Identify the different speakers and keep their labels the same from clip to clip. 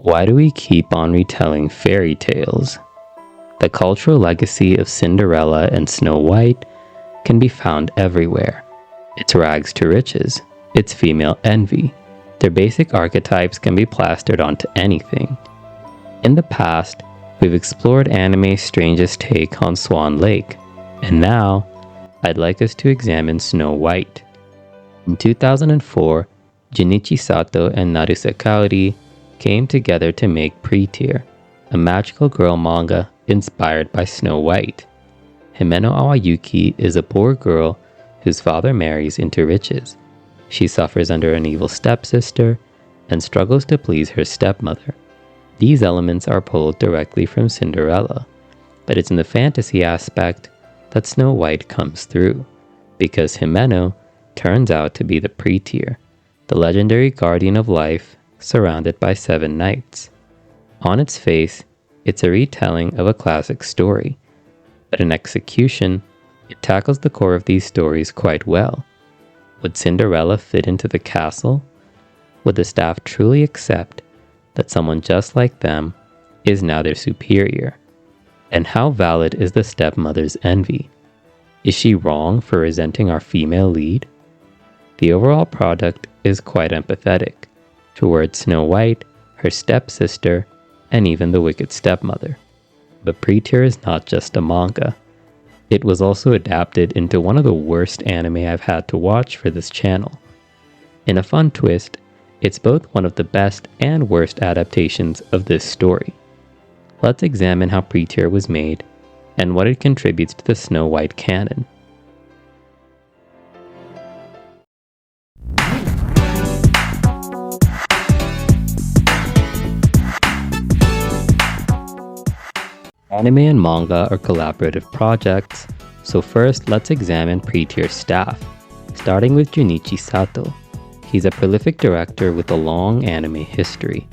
Speaker 1: Why do we keep on retelling fairy tales? The cultural legacy of Cinderella and Snow White can be found everywhere. It's rags to riches. It's female envy. Their basic archetypes can be plastered onto anything. In the past, we've explored anime's strangest take on Swan Lake, and now, I'd like us to examine Snow White. In 2004, Junichi Sato and Naruse Kaori came together to make Pretear, a magical girl manga inspired by Snow White. Himeno Awayuki is a poor girl whose father marries into riches. She suffers under an evil stepsister and struggles to please her stepmother. These elements are pulled directly from Cinderella, but it's in the fantasy aspect that Snow White comes through, because Himeno turns out to be the Pretear, the legendary guardian of life surrounded by 7 knights. On its face, it's a retelling of a classic story, but in execution, it tackles the core of these stories quite well. Would Cinderella fit into the castle? Would the staff truly accept that someone just like them is now their superior? And how valid is the stepmother's envy? Is she wrong for resenting our female lead? The overall product is quite empathetic towards Snow White, her stepsister, and even the wicked stepmother. But Pretear is not just a manga. It was also adapted into one of the worst anime I've had to watch for this channel. In a fun twist, it's both one of the best and worst adaptations of this story. Let's examine how Pretear was made and what it contributes to the Snow White canon. Anime and manga are collaborative projects, so first let's examine Pretear's staff, starting with Junichi Sato. He's a prolific director with a long anime history.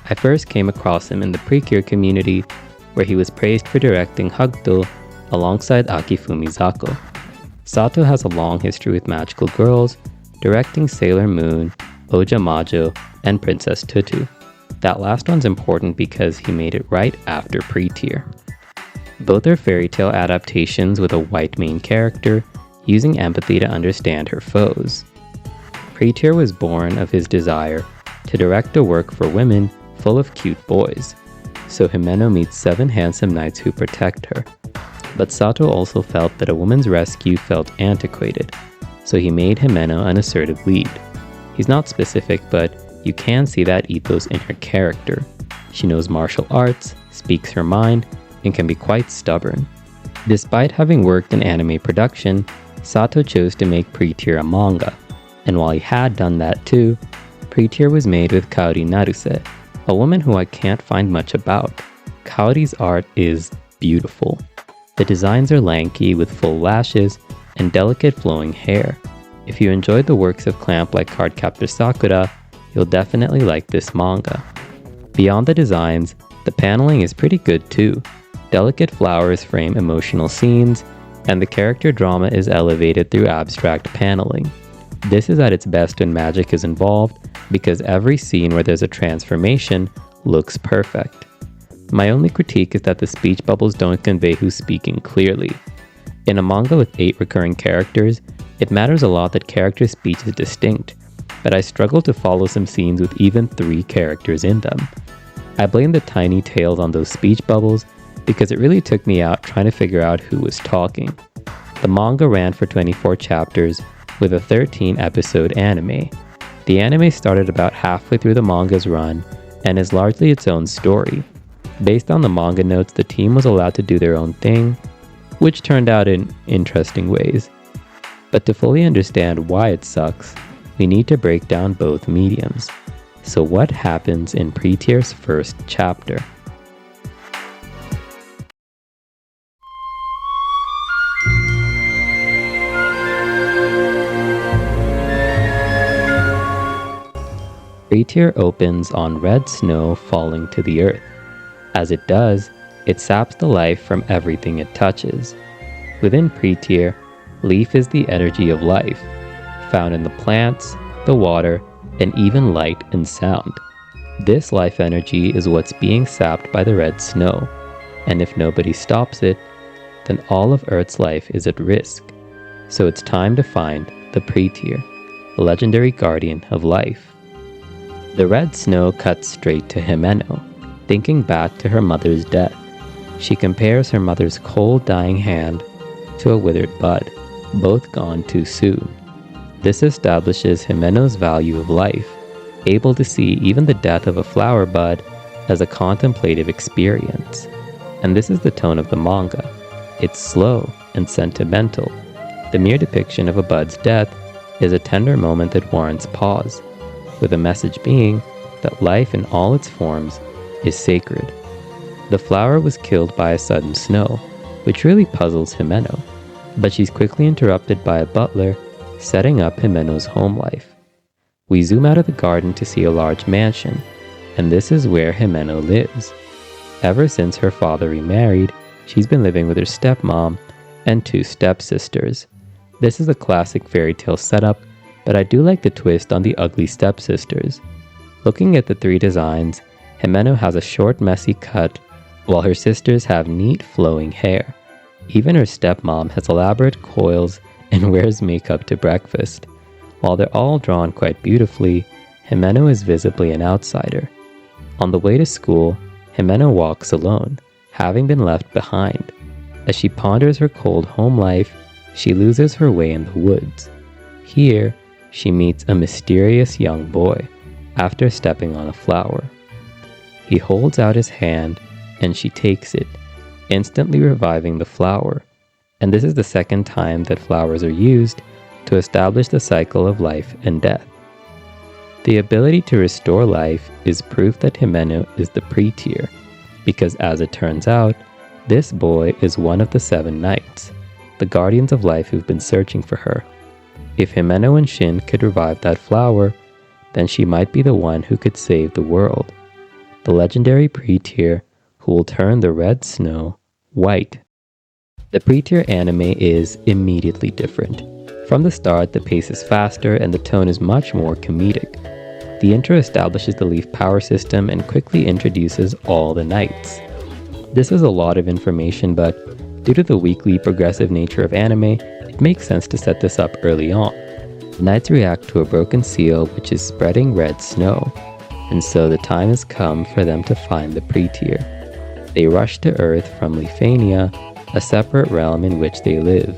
Speaker 1: I first came across him in the Pretear community, where he was praised for directing Hagdo alongside Akifumi Zako. Sato has a long history with magical girls, directing Sailor Moon, Oja Majo, and Princess Tutu. That last one's important because he made it right after Pretear. Both are fairy tale adaptations with a white main character, using empathy to understand her foes. Pretear was born of his desire to direct a work for women full of cute boys, so Himeno meets 7 handsome knights who protect her. But Sato also felt that a woman's rescue felt antiquated, so he made Himeno an assertive lead. He's not specific, but you can see that ethos in her character. She knows martial arts, speaks her mind, and can be quite stubborn. Despite having worked in anime production, Sato chose to make Pretear a manga, and while he had done that too, Pretear was made with Kaori Naruse, a woman who I can't find much about. Kaori's art is beautiful. The designs are lanky with full lashes and delicate flowing hair. If you enjoyed the works of Clamp like Cardcaptor Sakura, you'll definitely like this manga. Beyond the designs, the paneling is pretty good too. Delicate flowers frame emotional scenes, and the character drama is elevated through abstract paneling. This is at its best when magic is involved, because every scene where there's a transformation looks perfect. My only critique is that the speech bubbles don't convey who's speaking clearly. In a manga with 8 recurring characters, it matters a lot that character speech is distinct, but I struggle to follow some scenes with even 3 characters in them. I blame the tiny tails on those speech bubbles because it really took me out trying to figure out who was talking. The manga ran for 24 chapters with a 13-episode anime. The anime started about halfway through the manga's run and is largely its own story. Based on the manga notes, the team was allowed to do their own thing, which turned out in interesting ways. But to fully understand why it sucks, we need to break down both mediums. So what happens in Pretear's first chapter? Pretear opens on red snow falling to the earth. As it does, it saps the life from everything it touches. Within Pretear, Leaf is the energy of life, found in the plants, the water, and even light and sound. This life energy is what's being sapped by the red snow, and if nobody stops it, then all of Earth's life is at risk. So it's time to find the Pretear, the legendary guardian of life. The red snow cuts straight to Himeno, thinking back to her mother's death. She compares her mother's cold, dying hand to a withered bud, both gone too soon. This establishes Himeno's value of life, able to see even the death of a flower bud as a contemplative experience. And this is the tone of the manga. It's slow and sentimental. The mere depiction of a bud's death is a tender moment that warrants pause, with the message being that life in all its forms is sacred. The flower was killed by a sudden snow, which really puzzles Himeno, but she's quickly interrupted by a butler setting up Himeno's home life. We zoom out of the garden to see a large mansion, and this is where Himeno lives. Ever since her father remarried, she's been living with her stepmom and two stepsisters. This is a classic fairy tale setup, but I do like the twist on the ugly stepsisters. Looking at the three designs, Himeno has a short, messy cut, while her sisters have neat, flowing hair. Even her stepmom has elaborate coils and wears makeup to breakfast. While they're all drawn quite beautifully, Himeno is visibly an outsider. On the way to school, Himeno walks alone, having been left behind. As she ponders her cold home life, she loses her way in the woods. Here, she meets a mysterious young boy after stepping on a flower. He holds out his hand and she takes it, instantly reviving the flower. And this is the second time that flowers are used to establish the cycle of life and death. The ability to restore life is proof that Himeno is the Pretear, because as it turns out, this boy is one of the 7 knights, the guardians of life who've been searching for her. If Himeno and Shin could revive that flower, then she might be the one who could save the world. The legendary Pretear who will turn the red snow white. The Pretear anime is immediately different. From the start, the pace is faster and the tone is much more comedic. The intro establishes the leaf power system and quickly introduces all the knights. This is a lot of information, but due to the weekly progressive nature of anime, it makes sense to set this up early on. The knights react to a broken seal which is spreading red snow, and so the time has come for them to find the Pretear. They rush to Earth from Lifania, a separate realm in which they live.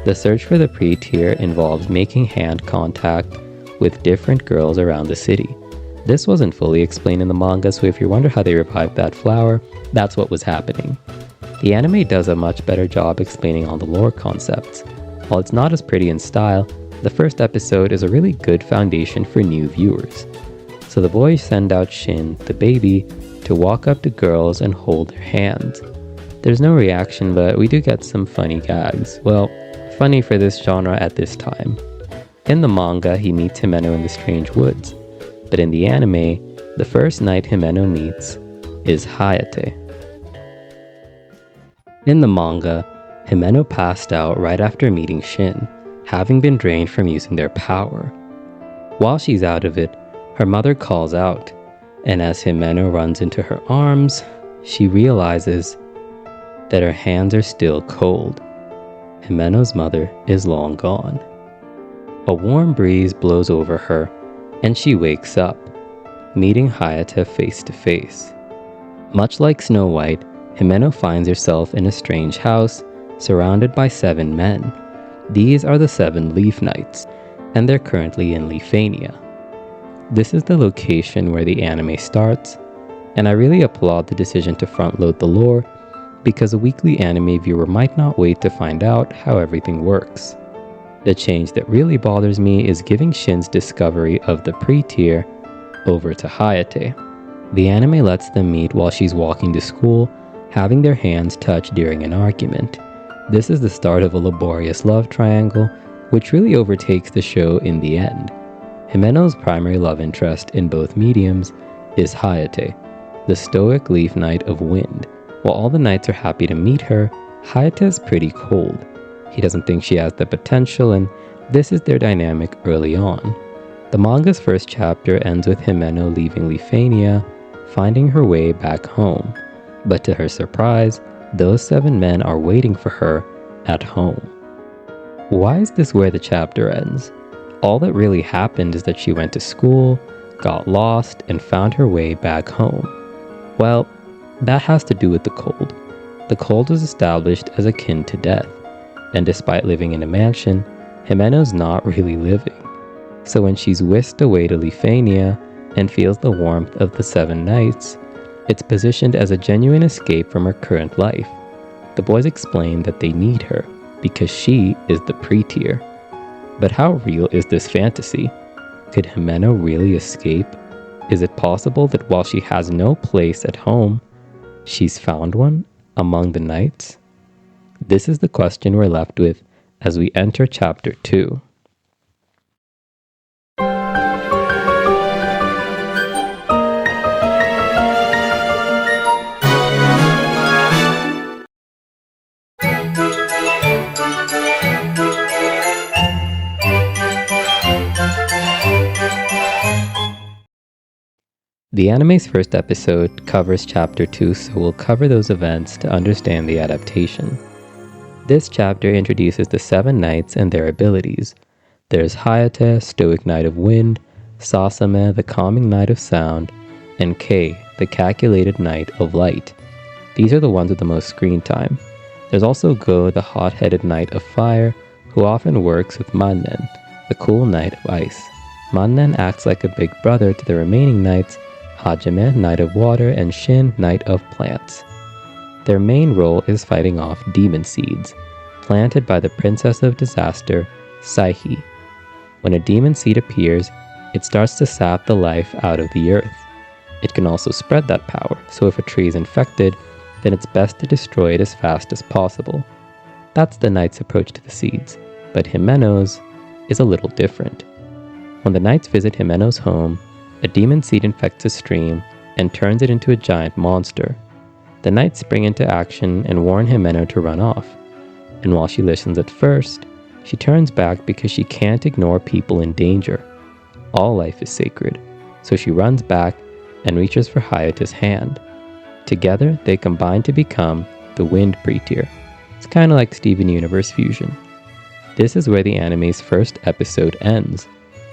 Speaker 1: The search for the Pretear involves making hand contact with different girls around the city. This wasn't fully explained in the manga, so if you wonder how they revived that flower, that's what was happening. The anime does a much better job explaining all the lore concepts. While it's not as pretty in style, the first episode is a really good foundation for new viewers. So the boys send out Shin, the baby, to walk up to girls and hold their hands. There's no reaction, but we do get some funny gags. Well, funny for this genre at this time. In the manga, he meets Himeno in the strange woods, but in the anime, the first knight Himeno meets is Hayate. In the manga, Himeno passed out right after meeting Shin, having been drained from using their power. While she's out of it, her mother calls out, and as Himeno runs into her arms, she realizes that her hands are still cold. Himeno's mother is long gone. A warm breeze blows over her, and she wakes up, meeting Hayate face to face. Much like Snow White, Himeno finds herself in a strange house, surrounded by 7 men. These are the 7 Leaf Knights, and they're currently in Lifania. This is the location where the anime starts, and I really applaud the decision to front-load the lore, because a weekly anime viewer might not wait to find out how everything works. The change that really bothers me is giving Shin's discovery of the Pretear over to Hayate. The anime lets them meet while she's walking to school, having their hands touch during an argument. This is the start of a laborious love triangle, which really overtakes the show in the end. Himeno's primary love interest in both mediums is Hayate, the stoic leaf knight of wind. While all the knights are happy to meet her, Hayate is pretty cold. He doesn't think she has the potential, and this is their dynamic early on. The manga's first chapter ends with Himeno leaving Lifania, finding her way back home. But to her surprise, those 7 men are waiting for her at home. Why is this where the chapter ends? All that really happened is that she went to school, got lost, and found her way back home. Well, that has to do with the cold. The cold was established as akin to death, and despite living in a mansion, Himeno's not really living. So when she's whisked away to Lifania and feels the warmth of the 7 nights, it's positioned as a genuine escape from her current life. The boys explain that they need her because she is the Pretear. But how real is this fantasy? Could Himeno really escape? Is it possible that while she has no place at home, she's found one among the nights? This is the question we're left with as we enter chapter 2. The anime's first episode covers chapter 2, so we'll cover those events to understand the adaptation. This chapter introduces the 7 knights and their abilities. There's Hayate, Stoic Knight of Wind, Sasame, the Calming Knight of Sound, and Kei, the Calculated Knight of Light. These are the ones with the most screen time. There's also Go, the Hot-Headed Knight of Fire, who often works with Mannen, the Cool Knight of Ice. Mannen acts like a big brother to the remaining knights, Hajime, Knight of Water, and Shin, Knight of Plants. Their main role is fighting off demon seeds, planted by the Princess of Disaster, Saihi. When a demon seed appears, it starts to sap the life out of the earth. It can also spread that power, so if a tree is infected, then it's best to destroy it as fast as possible. That's the knight's approach to the seeds, but Himeno's is a little different. When the knights visit Himeno's home, a demon seed infects a stream and turns it into a giant monster. The knights spring into action and warn Himeno to run off. And while she listens at first, she turns back because she can't ignore people in danger. All life is sacred, so she runs back and reaches for Hayate's hand. Together, they combine to become the Wind Pretear. It's kind of like Steven Universe fusion. This is where the anime's first episode ends.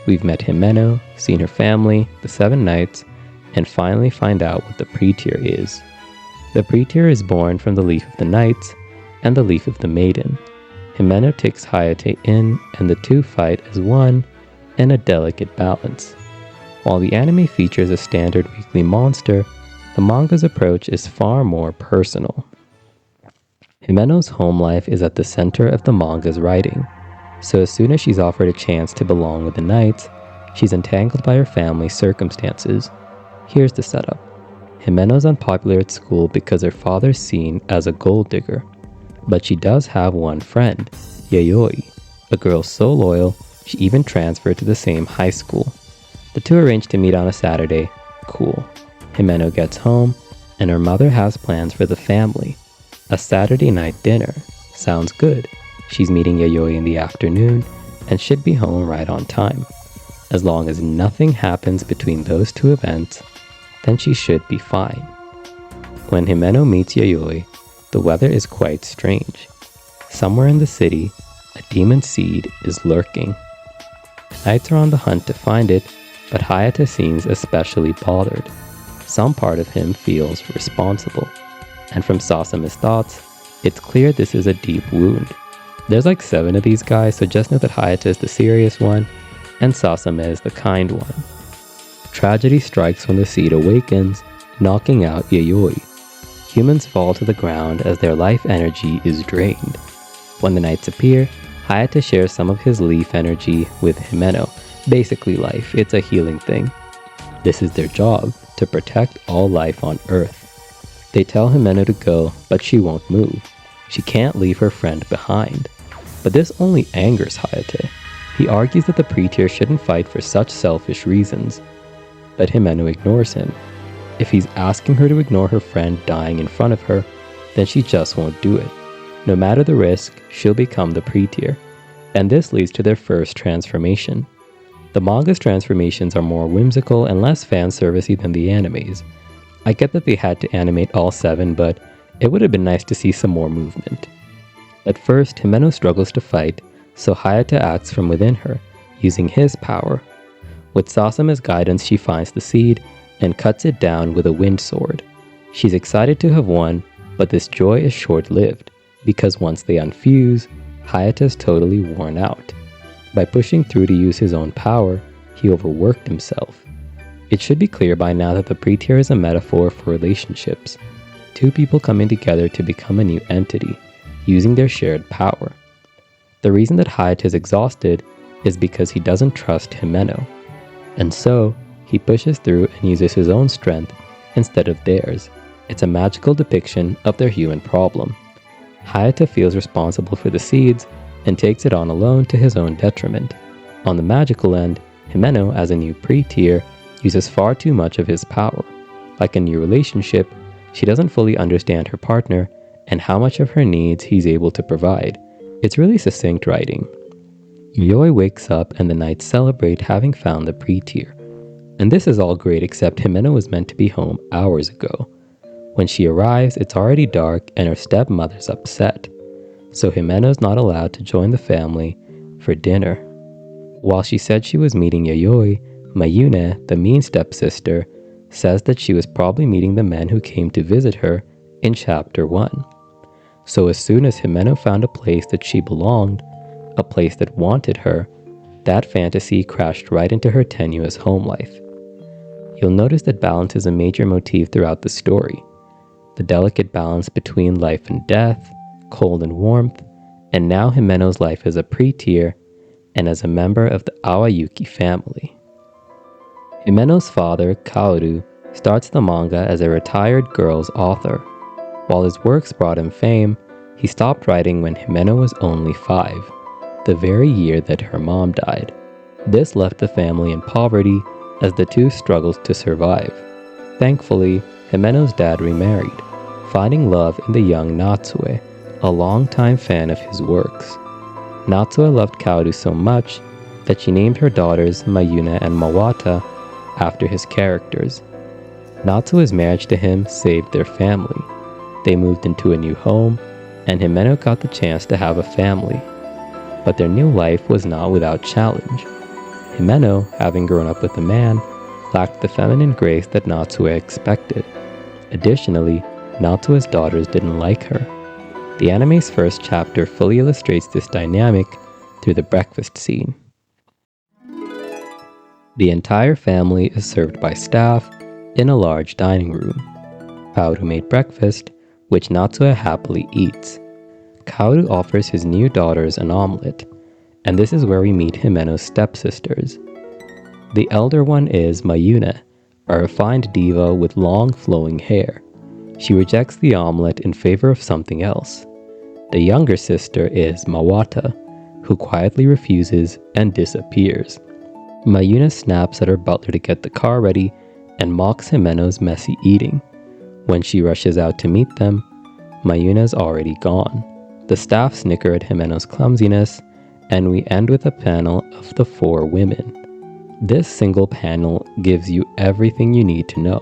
Speaker 1: We've met Himeno, seen her family, the 7 knights, and finally find out what the Pretear is. The Pretear is born from the leaf of the knights and the leaf of the maiden. Himeno takes Hayate in, and the two fight as one in a delicate balance. While the anime features a standard weekly monster, the manga's approach is far more personal. Himeno's home life is at the center of the manga's writing. So as soon as she's offered a chance to belong with the knights, she's entangled by her family's circumstances. Here's the setup. Himeno's unpopular at school because her father's seen as a gold digger. But she does have one friend, Yayoi, a girl so loyal, she even transferred to the same high school. The two arrange to meet on a Saturday. Cool. Himeno gets home, and her mother has plans for the family. A Saturday night dinner. Sounds good. She's meeting Yayoi in the afternoon and should be home right on time. As long as nothing happens between those two events, then she should be fine. When Himeno meets Yayoi, the weather is quite strange. Somewhere in the city, a demon seed is lurking. The knights are on the hunt to find it, but Hayate seems especially bothered. Some part of him feels responsible. And from Sasame's thoughts, it's clear this is a deep wound. There's like 7 of these guys, so just know that Hayate is the serious one, and Sasame is the kind one. Tragedy strikes when the seed awakens, knocking out Yayoi. Humans fall to the ground as their life energy is drained. When the knights appear, Hayate shares some of his leaf energy with Himeno. Basically life, it's a healing thing. This is their job, to protect all life on Earth. They tell Himeno to go, but she won't move. She can't leave her friend behind. But this only angers Hayate. He argues that the Pretear shouldn't fight for such selfish reasons. But Himeno ignores him. If he's asking her to ignore her friend dying in front of her, then she just won't do it. No matter the risk, she'll become the Pretear. And this leads to their first transformation. The manga's transformations are more whimsical and less fan servicey than the anime's. I get that they had to animate all 7, but it would have been nice to see some more movement. At first, Himeno struggles to fight, so Hayate acts from within her, using his power. With Sasame's guidance, she finds the seed and cuts it down with a wind sword. She's excited to have won, but this joy is short-lived, because once they unfuse, Hayate is totally worn out. By pushing through to use his own power, he overworked himself. It should be clear by now that the Pretear is a metaphor for relationships, 2 people coming together to become a new entity, using their shared power. The reason that Hayate is exhausted is because he doesn't trust Himeno, and so he pushes through and uses his own strength instead of theirs. It's a magical depiction of their human problem. Hayate feels responsible for the seeds and takes it on alone to his own detriment. On the magical end, Himeno, as a new Pretear, uses far too much of his power. Like a new relationship, she doesn't fully understand her partner and how much of her needs he's able to provide. It's really succinct writing. Yoi wakes up and the knights celebrate having found the Pretear. And this is all great except Himeno was meant to be home hours ago. When she arrives, it's already dark and her stepmother's upset. So Himeno's not allowed to join the family for dinner. While she said she was meeting Yayoi, Mayune, the mean stepsister, says that she was probably meeting the men who came to visit her in chapter 1. So as soon as Himeno found a place that she belonged, a place that wanted her, that fantasy crashed right into her tenuous home life. You'll notice that balance is a major motif throughout the story. The delicate balance between life and death, cold and warmth, and now Himeno's life as a Pretear and as a member of the Awayuki family. Himeno's father, Kaoru, starts the manga as a retired girls author. While his works brought him fame, he stopped writing when Himeno was only 5, the very year that her mom died. This left the family in poverty as the 2 struggled to survive. Thankfully, Himeno's dad remarried, finding love in the young Natsue, a longtime fan of his works. Natsue loved Kaoru so much that she named her daughters Mayune and Mawata after his characters. Natsue's marriage to him saved their family. They moved into a new home, and Himeno got the chance to have a family. But their new life was not without challenge. Himeno, having grown up with a man, lacked the feminine grace that Natsue expected. Additionally, Natsue's daughters didn't like her. The anime's first chapter fully illustrates this dynamic through the breakfast scene. The entire family is served by staff in a large dining room. Kaoru made breakfast, which Natsue happily eats. Kaoru offers his new daughters an omelette, and this is where we meet Himeno's stepsisters. The elder one is Mayune, a refined diva with long flowing hair. She rejects the omelette in favor of something else. The younger sister is Mawata, who quietly refuses and disappears. Mayune snaps at her butler to get the car ready and mocks Himeno's messy eating. When she rushes out to meet them, Mayune's already gone. The staff snicker at Himeno's clumsiness, and we end with a panel of the 4 women. This single panel gives you everything you need to know.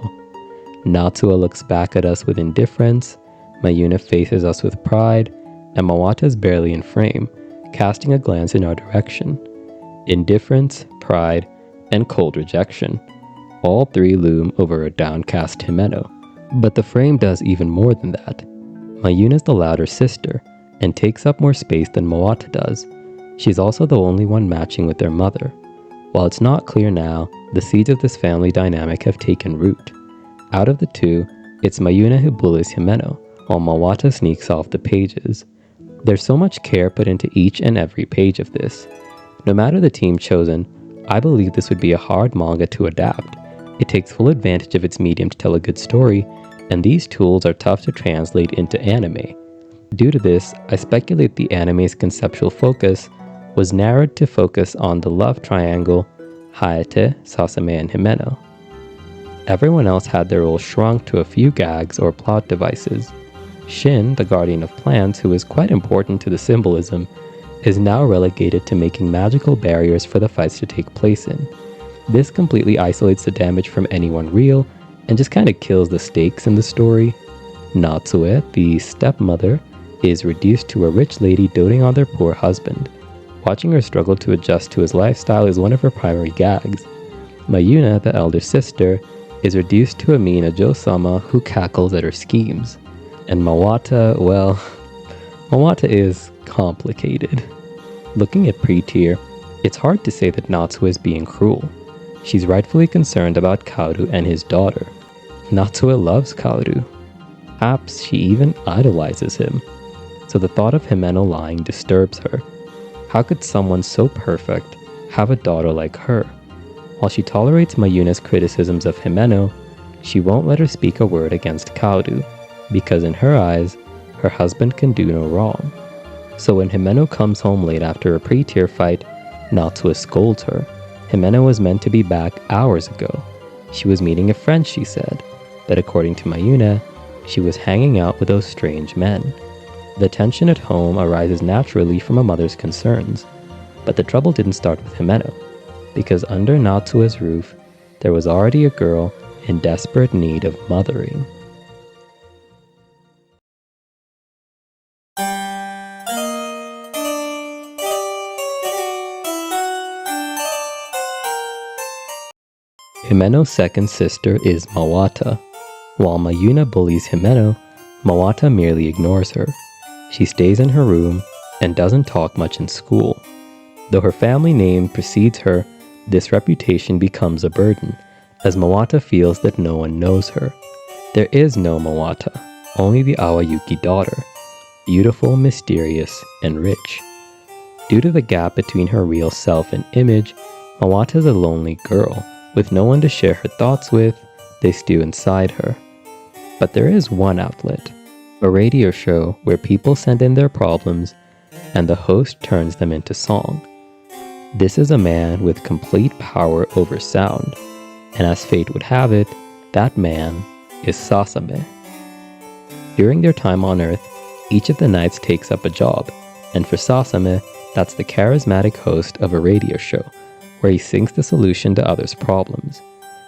Speaker 1: Natsue looks back at us with indifference, Mayune faces us with pride, and Mawata is barely in frame, casting a glance in our direction. Indifference, pride, and cold rejection. All 3 loom over a downcast Himeno. But the frame does even more than that. Mayune is the louder sister, and takes up more space than Mawata does. She's also the only one matching with their mother. While it's not clear now, the seeds of this family dynamic have taken root. Out of the 2, it's Mayune who bullies Himeno, while Mawata sneaks off the pages. There's so much care put into each and every page of this. No matter the team chosen, I believe this would be a hard manga to adapt. It takes full advantage of its medium to tell a good story, and these tools are tough to translate into anime. Due to this, I speculate the anime's conceptual focus was narrowed to focus on the love triangle Hayate, Sasame, and Himeno. Everyone else had their role shrunk to a few gags or plot devices. Shin, the guardian of plants, who is quite important to the symbolism, is now relegated to making magical barriers for the fights to take place in. This completely isolates the damage from anyone real and just kind of kills the stakes in the story. Natsue, the stepmother, is reduced to a rich lady doting on their poor husband. Watching her struggle to adjust to his lifestyle is one of her primary gags. Mayuna, the elder sister, is reduced to a mean Ajo-sama who cackles at her schemes. And Mawata, well, Mawata is complicated. Looking at Pretear, it's hard to say that Natsue is being cruel. She's rightfully concerned about Kaoru and his daughter. Natsue loves Kaoru. Perhaps she even idolizes him. So the thought of Himeno lying disturbs her. How could someone so perfect have a daughter like her? While she tolerates Mayuna's criticisms of Himeno, she won't let her speak a word against Kaoru, because in her eyes, her husband can do no wrong. So when Himeno comes home late after a Pretear fight, Natsue scolds her. Himeno was meant to be back hours ago. She was meeting a friend, she said, but according to Mayuna, she was hanging out with those strange men. The tension at home arises naturally from a mother's concerns, but the trouble didn't start with Himeno, because under Natsue's roof, there was already a girl in desperate need of mothering. Himeno's second sister is Mawata. While Mayuna bullies Himeno, Mawata merely ignores her. She stays in her room and doesn't talk much in school. Though her family name precedes her, this reputation becomes a burden, as Mawata feels that no one knows her. There is no Mawata, only the Awayuki daughter, beautiful, mysterious, and rich. Due to the gap between her real self and image, Mawata is a lonely girl. With no one to share her thoughts with, they stew inside her. But there is one outlet, a radio show where people send in their problems and the host turns them into song. This is a man with complete power over sound, and as fate would have it, that man is Sasame. During their time on Earth, each of the knights takes up a job, and for Sasame, that's the charismatic host of a radio show, where he sings the solution to others' problems.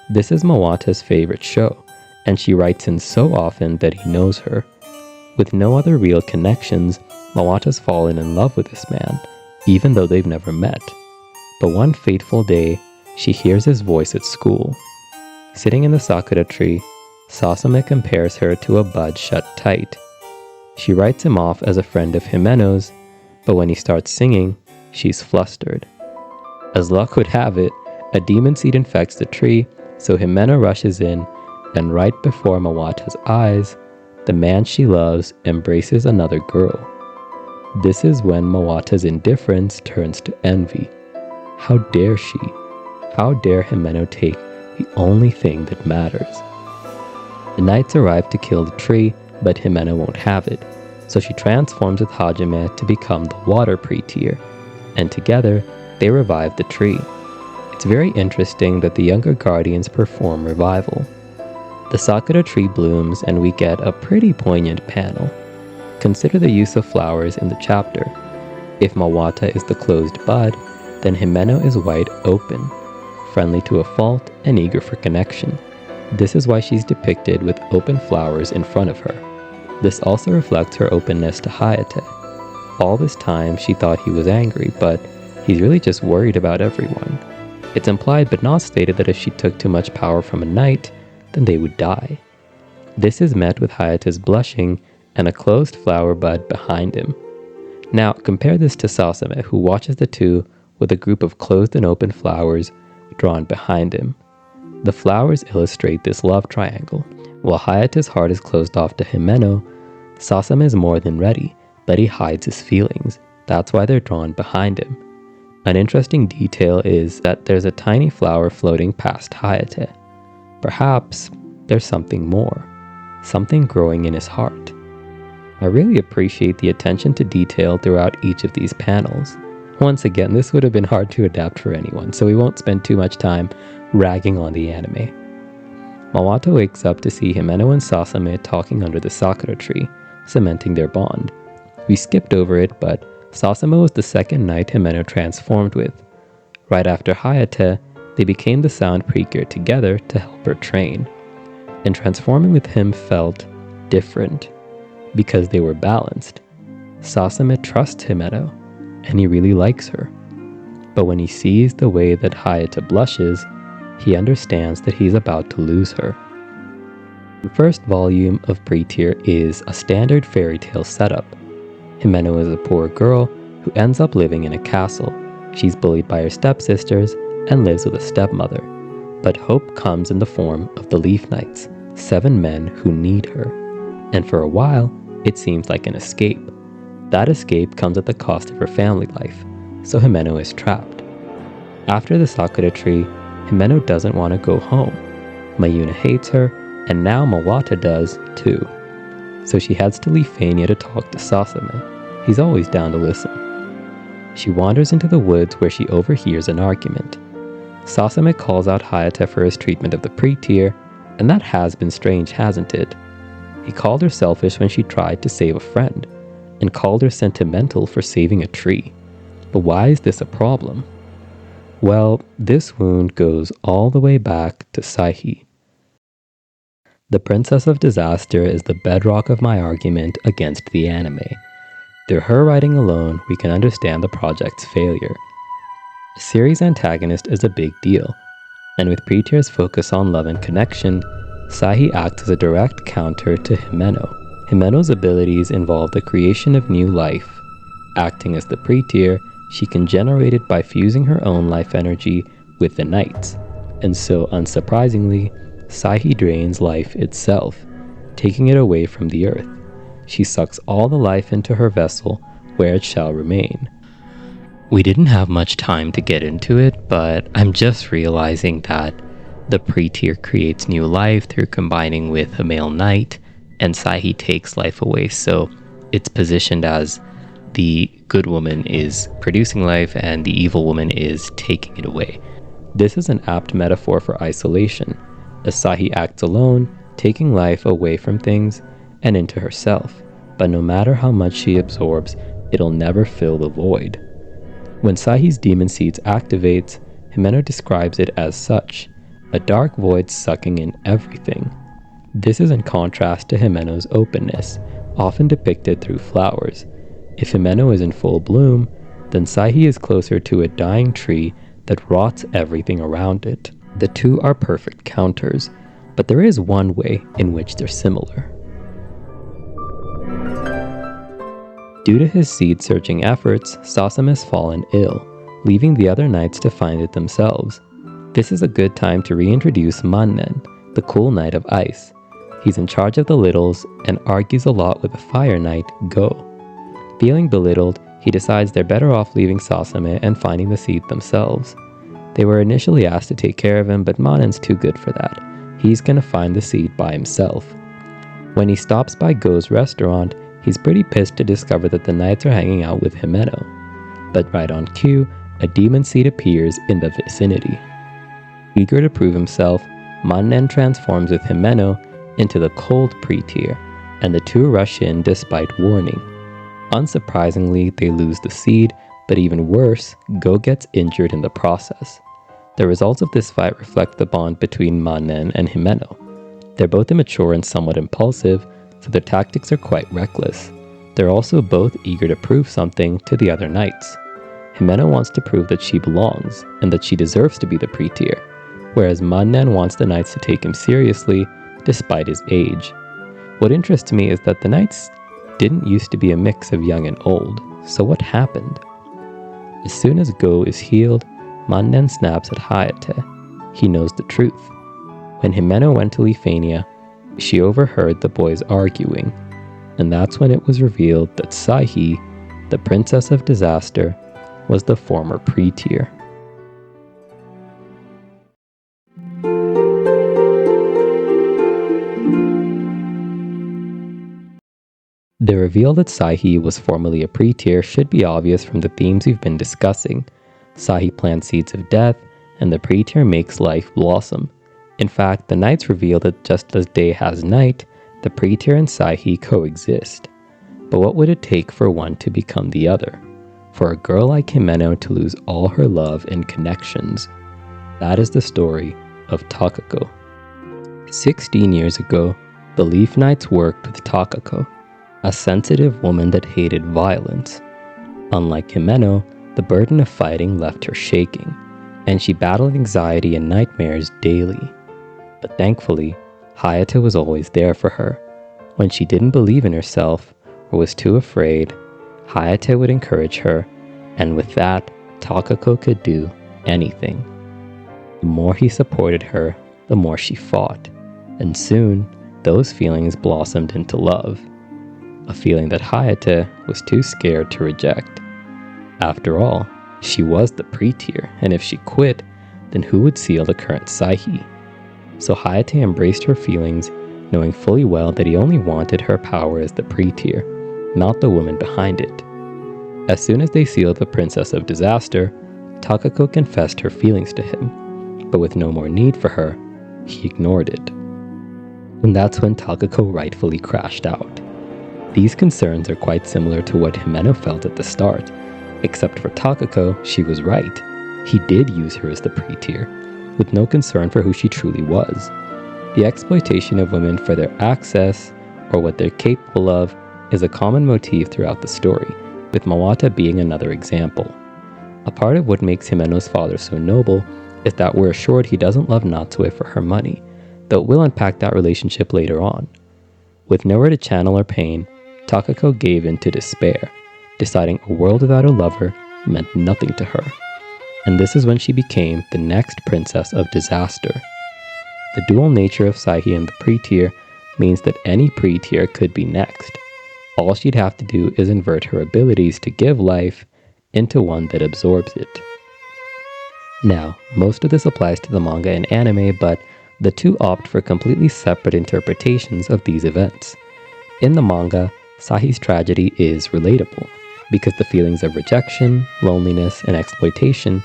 Speaker 1: This is Mawata's favorite show, and she writes in so often that he knows her. With no other real connections, Mawata's fallen in love with this man, even though they've never met. But one fateful day, she hears his voice at school. Sitting in the sakura tree, Sasame compares her to a bud shut tight. She writes him off as a friend of Himeno's, but when he starts singing, she's flustered. As luck would have it, a demon seed infects the tree, so Himeno rushes in, and right before Mawata's eyes, the man she loves embraces another girl. This is when Mawata's indifference turns to envy. How dare she? How dare Himeno take the only thing that matters? The knights arrive to kill the tree, but Himeno won't have it, so she transforms with Hajime to become the water Pretear, and together, they revive the tree. It's very interesting that the younger guardians perform revival. The sakura tree blooms and we get a pretty poignant panel. Consider the use of flowers in the chapter. If Mawata is the closed bud, then Himeno is wide open, friendly to a fault and eager for connection. This is why she's depicted with open flowers in front of her. This also reflects her openness to Hayate. All this time she thought he was angry, but he's really just worried about everyone. It's implied but not stated that if she took too much power from a knight, then they would die. This is met with Hayate's blushing and a closed flower bud behind him. Now compare this to Sasame, who watches the two with a group of closed and open flowers drawn behind him. The flowers illustrate this love triangle. While Hayate's heart is closed off to Himeno, Sasame is more than ready, but he hides his feelings. That's why they're drawn behind him. An interesting detail is that there's a tiny flower floating past Hayate. Perhaps there's something more, something growing in his heart. I really appreciate the attention to detail throughout each of these panels. Once again, this would have been hard to adapt for anyone, so we won't spend too much time ragging on the anime. Mawata wakes up to see Himeno and Sasame talking under the sakura tree, cementing their bond. We skipped over it, but Sasame was the second knight Himeno transformed with. Right after Hayate, they became the Sound Pretear together to help her train. And transforming with him felt different, because they were balanced. Sasame trusts Himeno, and he really likes her. But when he sees the way that Hayate blushes, he understands that he's about to lose her. The first volume of Pretear is a standard fairy tale setup. Himeno is a poor girl who ends up living in a castle. She's bullied by her stepsisters and lives with a stepmother. But hope comes in the form of the Leaf Knights, 7 men who need her. And for a while, it seems like an escape. That escape comes at the cost of her family life, so Himeno is trapped. After the Sakura tree, Himeno doesn't want to go home. Mayuna hates her, and now Mawata does too. So she heads to Leafania to talk to Sasame. He's always down to listen. She wanders into the woods where she overhears an argument. Sasame calls out Hayate for his treatment of the Pretear, and that has been strange, hasn't it? He called her selfish when she tried to save a friend, and called her sentimental for saving a tree. But why is this a problem? Well, this wound goes all the way back to Saihi. The Princess of Disaster is the bedrock of my argument against the anime. Through her writing alone, we can understand the project's failure. A series antagonist is a big deal, and with Pretear's focus on love and connection, Saihi acts as a direct counter to Himeno. Himeno's abilities involve the creation of new life. Acting as the Pretear, she can generate it by fusing her own life energy with the Knights, and so unsurprisingly, Saihi drains life itself, taking it away from the earth. She sucks all the life into her vessel, where it shall remain. We didn't have much time to get into it, but I'm just realizing that the Pretear creates new life through combining with a male knight, and Saihi takes life away, so it's positioned as the good woman is producing life and the evil woman is taking it away. This is an apt metaphor for isolation, as Saihi acts alone, taking life away from things and into herself, but no matter how much she absorbs, it'll never fill the void. When Saihi's demon seeds activates, Himeno describes it as such, a dark void sucking in everything. This is in contrast to Himeno's openness, often depicted through flowers. If Himeno is in full bloom, then Saihi is closer to a dying tree that rots everything around it. The two are perfect counters, but there is one way in which they're similar. Due to his seed-searching efforts, Sasame has fallen ill, leaving the other knights to find it themselves. This is a good time to reintroduce Mannen, the cool knight of ice. He's in charge of the littles and argues a lot with the fire knight, Go. Feeling belittled, he decides they're better off leaving Sasame and finding the seed themselves. They were initially asked to take care of him, but Mannen's too good for that. He's gonna find the seed by himself. When he stops by Go's restaurant, he's pretty pissed to discover that the knights are hanging out with Himeno. But right on cue, a demon seed appears in the vicinity. Eager to prove himself, Mannen transforms with Himeno into the cold Pretear, and the two rush in despite warning. Unsurprisingly, they lose the seed, but even worse, Go gets injured in the process. The results of this fight reflect the bond between Mannen and Himeno. They're both immature and somewhat impulsive, so their tactics are quite reckless. They're also both eager to prove something to the other knights. Himeno wants to prove that she belongs, and that she deserves to be the Pretear, whereas Mannen wants the knights to take him seriously, despite his age. What interests me is that the knights didn't used to be a mix of young and old, so what happened? As soon as Go is healed, Mannen snaps at Hayate. He knows the truth. When Himeno went to Leafania, she overheard the boys arguing, and that's when it was revealed that Saihi, the Princess of Disaster, was the former Pretear. The reveal that Saihi was formerly a Pretear should be obvious from the themes we've been discussing. Saihi plants seeds of death, and the Pretear makes life blossom. In fact, the knights reveal that just as day has night, the Pretear and Saihi coexist. But what would it take for one to become the other? For a girl like Himeno to lose all her love and connections, that is the story of Takako. 16 years ago, the Leaf Knights worked with Takako, a sensitive woman that hated violence. Unlike Himeno, the burden of fighting left her shaking, and she battled anxiety and nightmares daily. But thankfully, Hayate was always there for her. When she didn't believe in herself or was too afraid, Hayate would encourage her, and with that, Takako could do anything. The more he supported her, the more she fought, and soon, those feelings blossomed into love, a feeling that Hayate was too scared to reject. After all, she was the Pretear, and if she quit, then who would seal the current Saihi? So Hayate embraced her feelings, knowing fully well that he only wanted her power as the Pretear, not the woman behind it. As soon as they sealed the Princess of Disaster, Takako confessed her feelings to him, but with no more need for her, he ignored it. And that's when Takako rightfully crashed out. These concerns are quite similar to what Himeno felt at the start, except for Takako, she was right. He did use her as the Pretear, with no concern for who she truly was. The exploitation of women for their access, or what they're capable of, is a common motif throughout the story, with Mawata being another example. A part of what makes Himeno's father so noble is that we're assured he doesn't love Natsue for her money, though we'll unpack that relationship later on. With nowhere to channel her pain, Takako gave in to despair, deciding a world without a lover meant nothing to her. And this is when she became the next Princess of Disaster. The dual nature of Saihi and the Pretear means that any Pretear could be next. All she'd have to do is invert her abilities to give life into one that absorbs it. Now, most of this applies to the manga and anime, but the two opt for completely separate interpretations of these events. In the manga, Saihi's tragedy is relatable, because the feelings of rejection, loneliness, and exploitation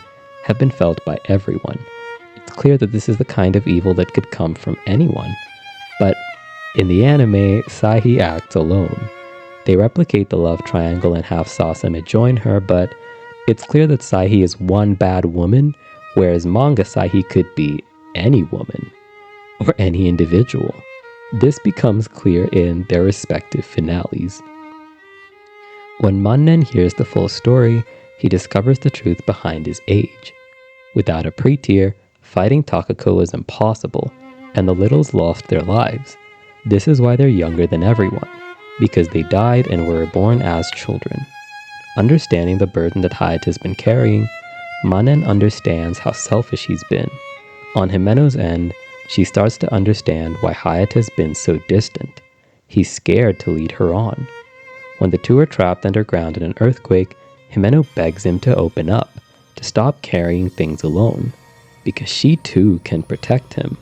Speaker 1: have been felt by everyone. It's clear that this is the kind of evil that could come from anyone. But in the anime, Saihi acts alone. They replicate the love triangle and have Sasame join her, but it's clear that Saihi is one bad woman, whereas manga Saihi could be any woman, or any individual. This becomes clear in their respective finales. When Mannen hears the full story, he discovers the truth behind his age. Without a Pretear, fighting Takako is impossible, and the littles lost their lives. This is why they're younger than everyone, because they died and were reborn as children. Understanding the burden that Hayate has been carrying, Mannen understands how selfish he's been. On Himeno's end, she starts to understand why Hayate has been so distant. He's scared to lead her on. When the two are trapped underground in an earthquake, Himeno begs him to open up, to stop carrying things alone, because she too can protect him.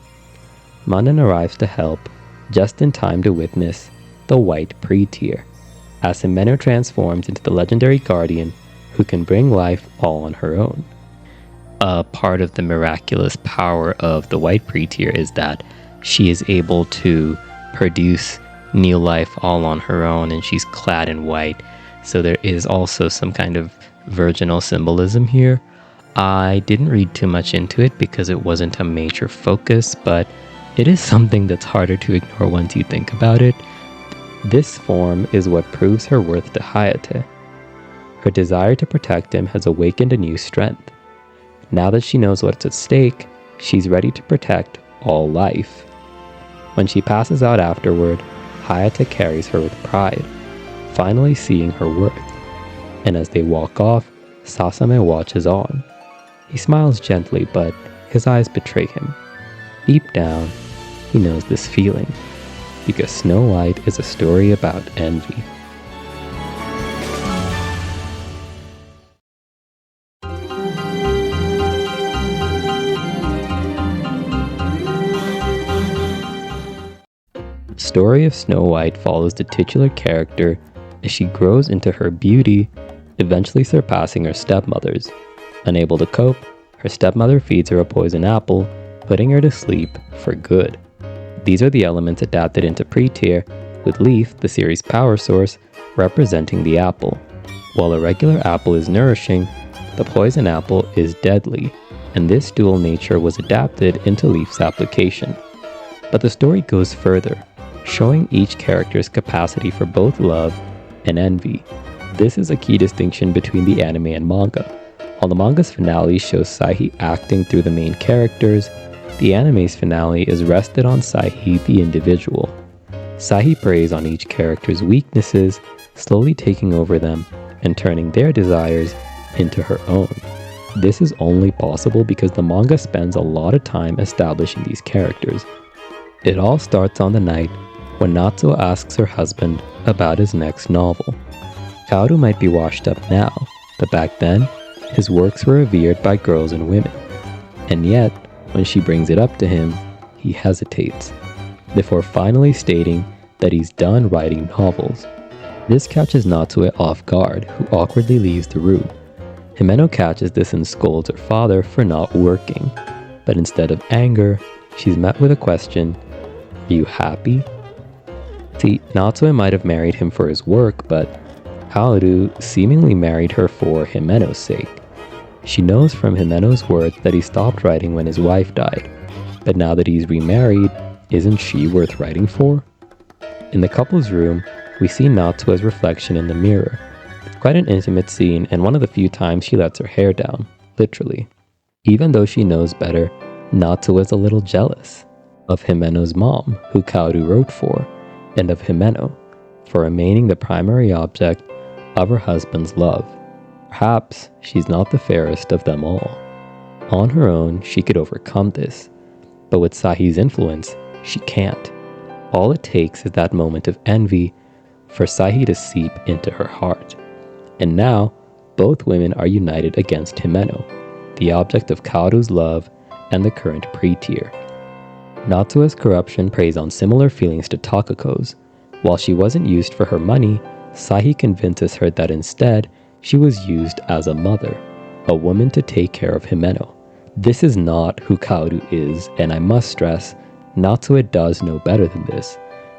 Speaker 1: Mannen arrives to help, just in time to witness the White Pretear, as Himeno transforms into the legendary guardian who can bring life all on her own. A part of the miraculous power of the White Pretear is that she is able to produce new life all on her own, and she's clad in white, so there is also some kind of virginal symbolism here. I didn't read too much into it because it wasn't a major focus, but it is something that's harder to ignore once you think about it. This form is what proves her worth to Hayate. Her desire to protect him has awakened a new strength. Now that she knows what's at stake, she's ready to protect all life. When she passes out afterward, Hayate carries her with pride, finally seeing her worth. And as they walk off, Sasame watches on. He smiles gently, but his eyes betray him. Deep down, he knows this feeling, because Snow White is a story about envy. The story of Snow White follows the titular character as she grows into her beauty, eventually surpassing her stepmother's. Unable to cope, her stepmother feeds her a poison apple, putting her to sleep for good. These are the elements adapted into Pretear, with Leaf, the series' power source, representing the apple. While a regular apple is nourishing, the poison apple is deadly, and this dual nature was adapted into Leaf's application. But the story goes further, showing each character's capacity for both love and envy. This is a key distinction between the anime and manga. While the manga's finale shows Saihi acting through the main characters, the anime's finale is rested on Saihi the individual. Saihi preys on each character's weaknesses, slowly taking over them and turning their desires into her own. This is only possible because the manga spends a lot of time establishing these characters. It all starts on the night when Natsuo asks her husband about his next novel. Kaoru might be washed up now, but back then, his works were revered by girls and women. And yet, when she brings it up to him, he hesitates, before finally stating that he's done writing novels. This catches Natsuo off guard, who awkwardly leaves the room. Himeno catches this and scolds her father for not working, but instead of anger, she's met with a question, "Are you happy?" See, Natsuo might have married him for his work, but Kaoru seemingly married her for Himeno's sake. She knows from Himeno's words that he stopped writing when his wife died, but now that he's remarried, isn't she worth writing for? In the couple's room, we see Natsuo's reflection in the mirror. It's quite an intimate scene and one of the few times she lets her hair down, literally. Even though she knows better, Natsuo is a little jealous of Himeno's mom, who Kaoru wrote for, and of Himeno, for remaining the primary object of her husband's love. Perhaps she's not the fairest of them all. On her own, she could overcome this, but with Saihi's influence, she can't. All it takes is that moment of envy for Saihi to seep into her heart. And now, both women are united against Himeno, the object of Kaoru's love and the current Pretear. Natsuo's corruption preys on similar feelings to Takako's. While she wasn't used for her money, Saihi convinces her that instead, she was used as a mother, a woman to take care of Himeno. This is not who Kaoru is, and I must stress, Natsuo does know better than this.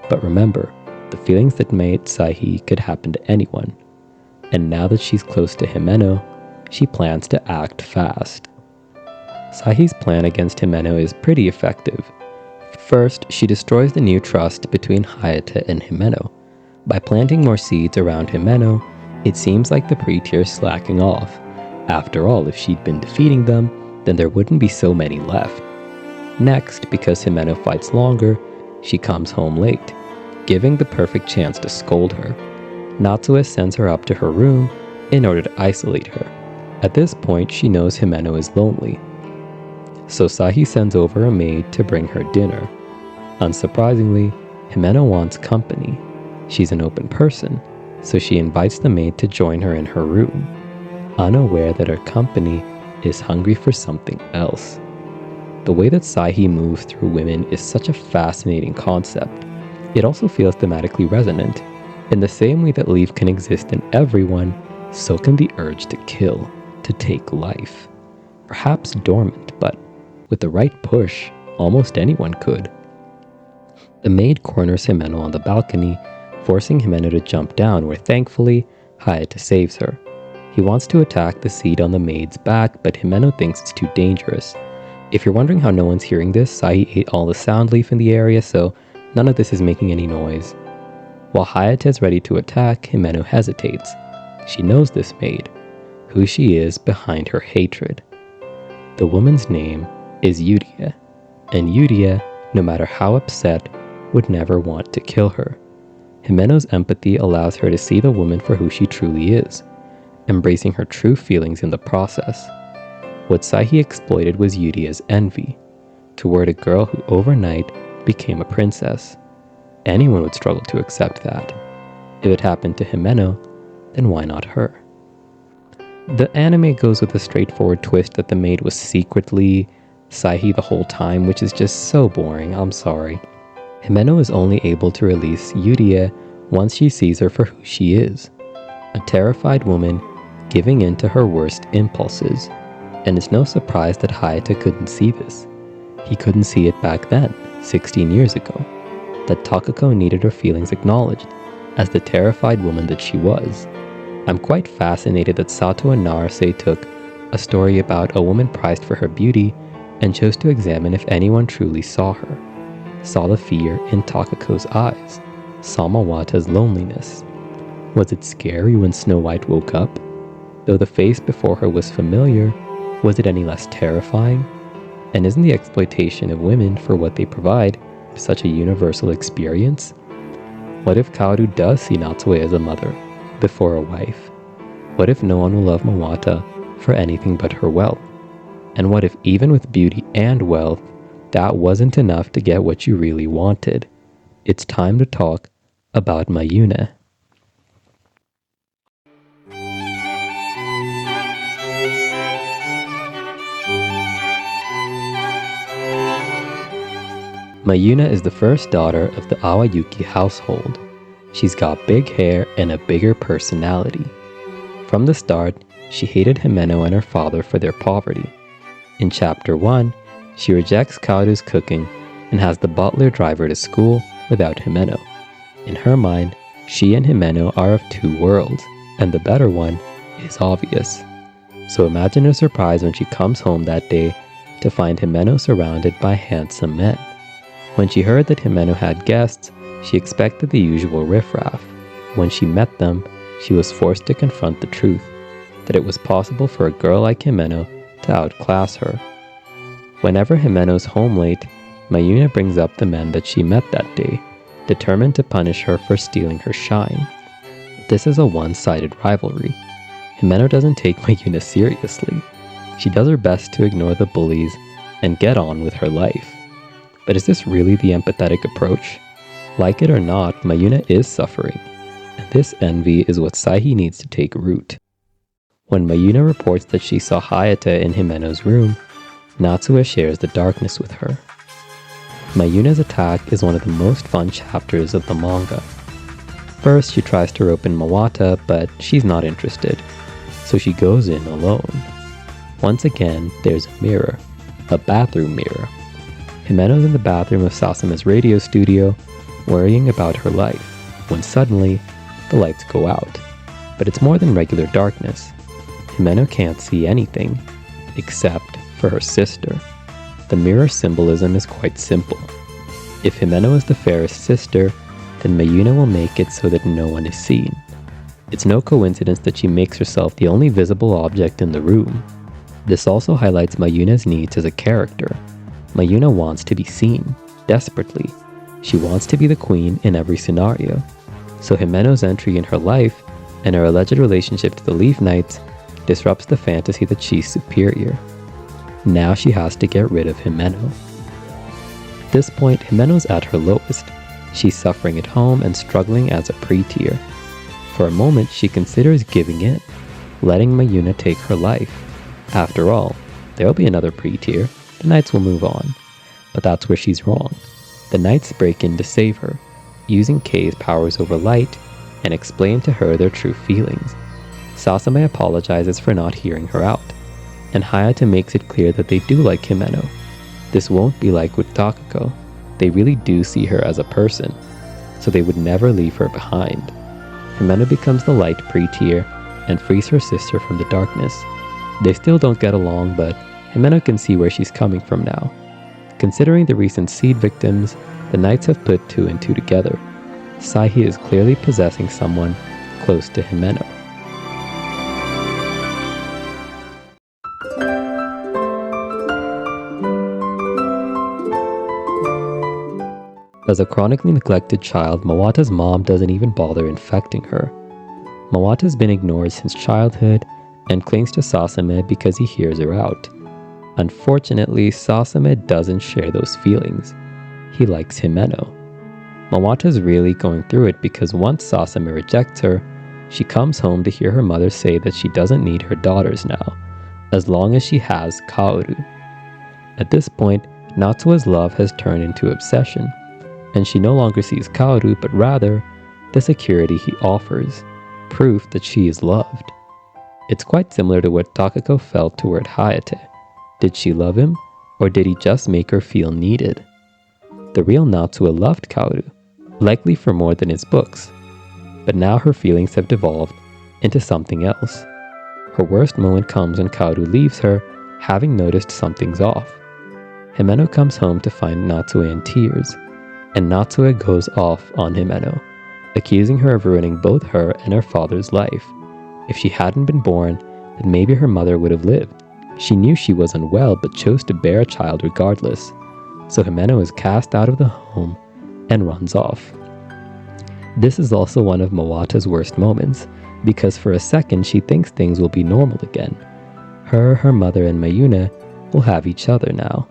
Speaker 1: But remember, the feelings that made Saihi could happen to anyone. And now that she's close to Himeno, she plans to act fast. Saihi's plan against Himeno is pretty effective. First, she destroys the new trust between Hayate and Himeno. By planting more seeds around Himeno, it seems like the Pretear's slacking off. After all, if she'd been defeating them, then there wouldn't be so many left. Next, because Himeno fights longer, she comes home late, giving the perfect chance to scold her. Natsuo sends her up to her room in order to isolate her. At this point, she knows Himeno is lonely. So Saihi sends over a maid to bring her dinner. Unsurprisingly, Himeno wants company. She's an open person, so she invites the maid to join her in her room, unaware that her company is hungry for something else. The way that Saihi moves through women is such a fascinating concept. It also feels thematically resonant. In the same way that Leaf can exist in everyone, so can the urge to kill, to take life. Perhaps dormant, but with the right push, almost anyone could. The maid corners Himeno on the balcony, forcing Himeno to jump down, where thankfully, Hayate saves her. He wants to attack the seed on the maid's back, but Himeno thinks it's too dangerous. If you're wondering how no one's hearing this, Saihi ate all the sound leaf in the area, so none of this is making any noise. While Hayate is ready to attack, Himeno hesitates. She knows this maid, who she is behind her hatred. The woman's name is Yuria, and Yuria, no matter how upset, would never want to kill her. Himeno's empathy allows her to see the woman for who she truly is, embracing her true feelings in the process. What Saihi exploited was Yuria's envy toward a girl who overnight became a princess. Anyone would struggle to accept that. If it happened to Himeno, then why not her? The anime goes with a straightforward twist that the maid was secretly Saihi the whole time, which is just so boring, I'm sorry. Himeno is only able to release Yuria once she sees her for who she is, a terrified woman giving in to her worst impulses. And it's no surprise that Hayate couldn't see this. He couldn't see it back then, 16 years ago, that Takako needed her feelings acknowledged as the terrified woman that she was. I'm quite fascinated that Sato and Narase took a story about a woman prized for her beauty and chose to examine if anyone truly saw her, saw the fear in Takako's eyes, saw Mawata's loneliness. Was it scary when Snow White woke up? Though the face before her was familiar, was it any less terrifying? And isn't the exploitation of women for what they provide such a universal experience? What if Kaoru does see Natsue as a mother, before a wife? What if no one will love Mawata for anything but her wealth? And what if even with beauty and wealth, that wasn't enough to get what you really wanted? It's time to talk about Mayune. Mayune is the first daughter of the Awayuki household. She's got big hair and a bigger personality. From the start, she hated Himeno and her father for their poverty. In Chapter 1, she rejects Kaoru's cooking and has the butler drive her to school without Himeno. In her mind, she and Himeno are of two worlds, and the better one is obvious. So imagine her surprise when she comes home that day to find Himeno surrounded by handsome men. When she heard that Himeno had guests, she expected the usual riffraff. When she met them, she was forced to confront the truth, that it was possible for a girl like Himeno to outclass her. Whenever Himeno's home late, Mayune brings up the men that she met that day, determined to punish her for stealing her shine. This is a one-sided rivalry. Himeno doesn't take Mayune seriously. She does her best to ignore the bullies and get on with her life. But is this really the empathetic approach? Like it or not, Mayune is suffering, and this envy is what Saihi needs to take root. When Mayune reports that she saw Hayate in Himeno's room, Natsue shares the darkness with her. Mayune's attack is one of the most fun chapters of the manga. First, she tries to rope in Mawata, but she's not interested, so she goes in alone. Once again, there's a mirror, a bathroom mirror. Himeno's in the bathroom of Sasame's radio studio, worrying about her life, when suddenly, the lights go out. But it's more than regular darkness. Himeno can't see anything, except for her sister. The mirror symbolism is quite simple. If Himeno is the fairest sister, then Mayune will make it so that no one is seen. It's no coincidence that she makes herself the only visible object in the room. This also highlights Mayune's needs as a character. Mayune wants to be seen, desperately. She wants to be the queen in every scenario. So Himeno's entry in her life and her alleged relationship to the Leaf Knights disrupts the fantasy that she's superior. Now she has to get rid of Himeno. At this point, Himeno's at her lowest. She's suffering at home and struggling as a Pretear. For a moment, she considers giving in, letting Mayune take her life. After all, there'll be another Pretear. The Knights will move on. But that's where she's wrong. The Knights break in to save her, using Kei's powers over light, and explain to her their true feelings. Sasame apologizes for not hearing her out, and Hayate makes it clear that they do like Himeno. This won't be like with Takako. They really do see her as a person, so they would never leave her behind. Himeno becomes the light Pretear and frees her sister from the darkness. They still don't get along, but Himeno can see where she's coming from now. Considering the recent seed victims, the Knights have put two and two together. Saihi is clearly possessing someone close to Himeno. As a chronically neglected child, Mawata's mom doesn't even bother infecting her. Mawata's been ignored since childhood and clings to Sasame because he hears her out. Unfortunately, Sasame doesn't share those feelings. He likes Himeno. Mawata's really going through it because once Sasame rejects her, she comes home to hear her mother say that she doesn't need her daughters now, as long as she has Kaoru. At this point, Natsue's love has turned into obsession, and she no longer sees Kaoru but rather the security he offers, proof that she is loved. It's quite similar to what Takako felt toward Hayate. Did she love him, or did he just make her feel needed? The real Natsue loved Kaoru, likely for more than his books, but now her feelings have devolved into something else. Her worst moment comes when Kaoru leaves her, having noticed something's off. Himeno comes home to find Natsuo in tears, and Natsuo goes off on Himeno, accusing her of ruining both her and her father's life. If she hadn't been born, then maybe her mother would have lived. She knew she was unwell but chose to bear a child regardless. So Himeno is cast out of the home and runs off. This is also one of Mawata's worst moments, because for a second she thinks things will be normal again. Her mother, and Mayuna will have each other now.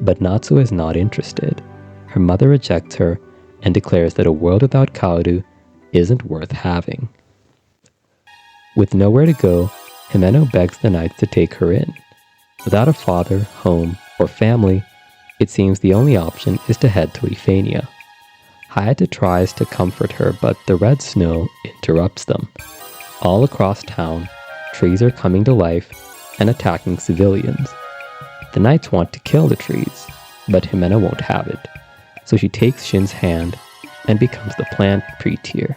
Speaker 1: But Natsuo is not interested. Her mother rejects her and declares that a world without Kaoru isn't worth having. With nowhere to go, Himeno begs the knights to take her in. Without a father, home, or family, it seems the only option is to head to Euphania. Hayate tries to comfort her, but the red snow interrupts them. All across town, trees are coming to life and attacking civilians. The knights want to kill the trees, but Himeno won't have it, so she takes Shin's hand and becomes the plant Pretear.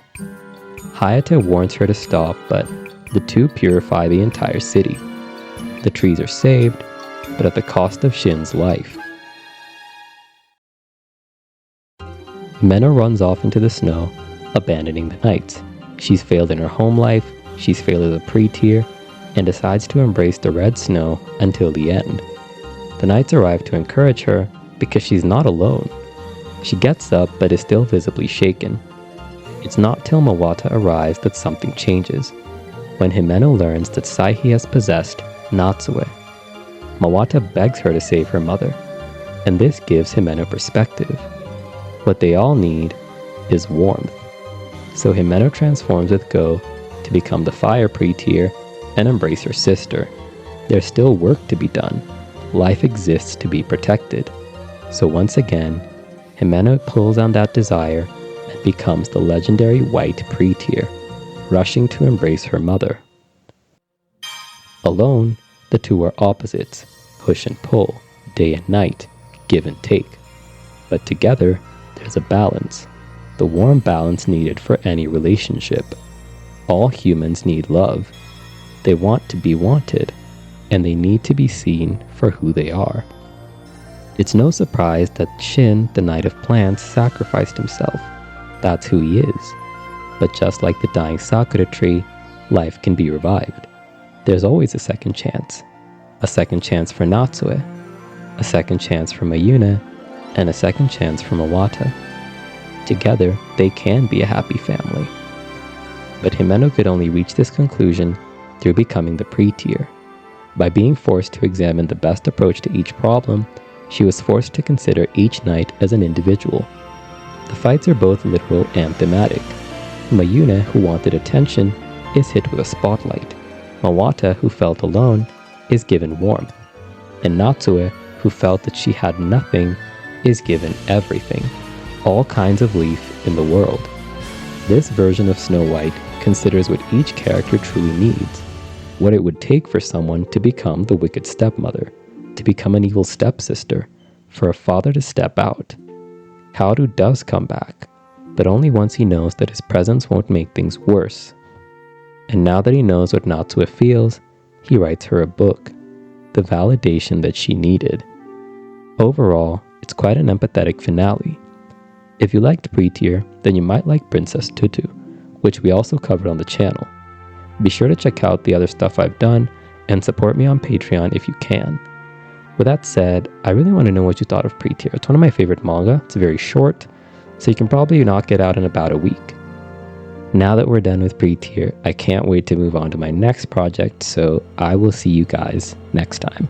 Speaker 1: Hayate warns her to stop, but the two purify the entire city. The trees are saved, but at the cost of Shin's life. Himeno runs off into the snow, abandoning the knights. She's failed in her home life, she's failed as a Pretear, and decides to embrace the red snow until the end. The knights arrive to encourage her because she's not alone. She gets up but is still visibly shaken. It's not till Mawata arrives that something changes, when Himeno learns that Saihi has possessed Natsuo. Mawata begs her to save her mother, and this gives Himeno perspective. What they all need is warmth. So Himeno transforms with Go to become the fire Pretear and embrace her sister. There's still work to be done. Life exists to be protected. So once again, Himeno pulls on that desire and becomes the legendary white Pretear, rushing to embrace her mother. Alone, the two are opposites, push and pull, day and night, give and take. But together, there's a balance, the warm balance needed for any relationship. All humans need love. They want to be wanted, and they need to be seen for who they are. It's no surprise that Shin, the Knight of Plants, sacrificed himself. That's who he is. But just like the dying Sakura tree, life can be revived. There's always a second chance. A second chance for Natsuo, a second chance for Mayuna, and a second chance for Mawata. Together, they can be a happy family. But Himeno could only reach this conclusion through becoming the Pretear. By being forced to examine the best approach to each problem, she was forced to consider each knight as an individual. The fights are both literal and thematic. Mayuna, who wanted attention, is hit with a spotlight. Mawata, who felt alone, is given warmth. And Natsuo, who felt that she had nothing, is given everything. All kinds of leaf in the world. This version of Snow White considers what each character truly needs. What it would take for someone to become the wicked stepmother, to become an evil stepsister, for a father to step out. Kaoru does come back, but only once he knows that his presence won't make things worse. And now that he knows what Natsuo feels, he writes her a book, the validation that she needed. Overall, it's quite an empathetic finale. If you liked Pretear, then you might like Princess Tutu, which we also covered on the channel. Be sure to check out the other stuff I've done, and support me on Patreon if you can. With that said, I really want to know what you thought of Pretear. It's one of my favorite manga. It's very short, so you can probably knock it out in about a week. Now that we're done with Pretear, I can't wait to move on to my next project, so I will see you guys next time.